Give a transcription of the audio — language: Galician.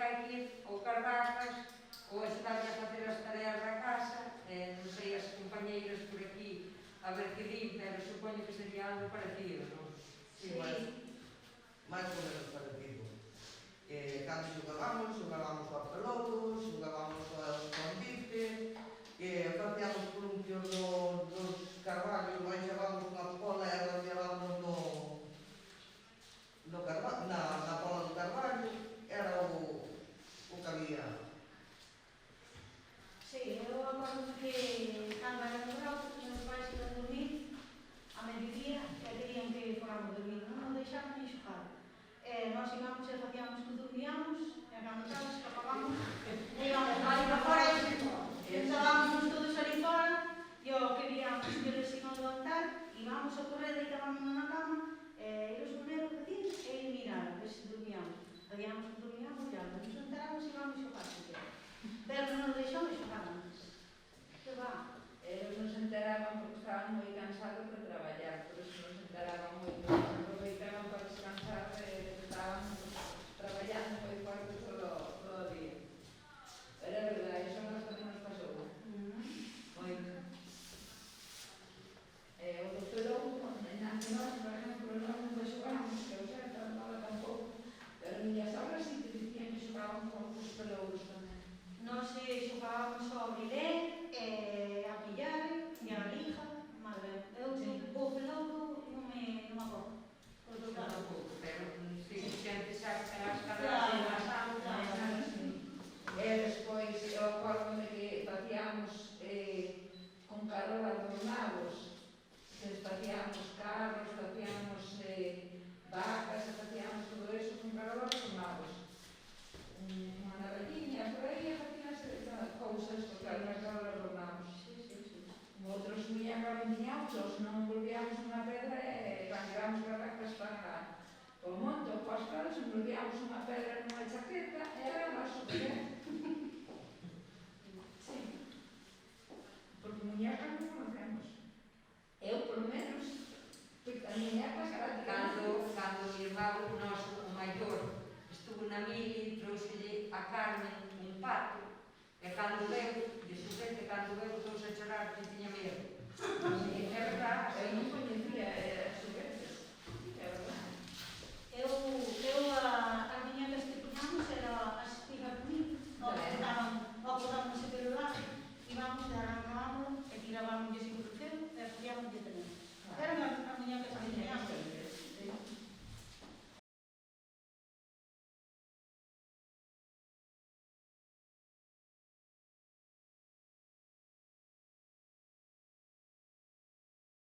hai que ir ou carvacas ou axudarme a facer as tareas da casa, non sei as compañeiras por aquí a ver que din, pero supoño que sería algo parecido, non? Sí, máis ou menos parecido. Cando xogábamos ao peloto, xogábamos ao escondite, facíamos columpios dos carballos, baixábamos unha pola e arrodeábamos na pola do carballo, era o que había. Sí, eu acordo que cando era no grau, os meus pais iban dormir a mediodía e querían que fóramos dormir, non nos deixaban ni xogar. Nós íbamos e facíamos que dormíamos e cando tal escapábamos e íbamos ali para fora e sentábamos todos ali fora e o queríamos que eles iban a levantar, íbamos a correr, deitábamos na cama e eles primeiro que tin e ir mirar, a ver se dormíamos. Veíamos que dormíamos e nos enteramos e íbamos xogar. Pero non nos deixamos xogar antes. Que va? Eles non se enteraban porque estaban moi cansados de traballar, por iso non se enteraban moito, aproveitaban para descansar e estaban traballando moi forte todo o día. Pero é verdade, iso nos tamén nos pasou. Moito. O do pelouto, antes nós, por exemplo, nós non xogamos, que eu sei, nada tampouco, pero a miña sogra sí que dicían que xogaban con os peloutos tamén. Nós xogábamos ao brilé, a pillar e a lija, madre. Eu o pelouto non me acordo. Pero si xente xa as carreras e as aulas, E despois, eu acordo que facíamos con carros adornados, facíamos carros, facíamos vacas, facíamos todo eso con carros adornados. Unha navaliña, por aí, facíamos cousas con carros adornados. Outros viñan a vendinhautos, non volvíamos unha pedra e ranqueábamos barracas para o monte ou para as caras, volvíamos unha pedra nunha chaqueta e era noso, sí. Porque muñecas non conocemos. Eu, por lo menos, a muñecas cando o irmão noso, o maior, estuvo na mili, trouxelle a Carmen un pato, e cando veu, de xupete, cando veu, todos a chorar, que tiña medo. É verdade, eu non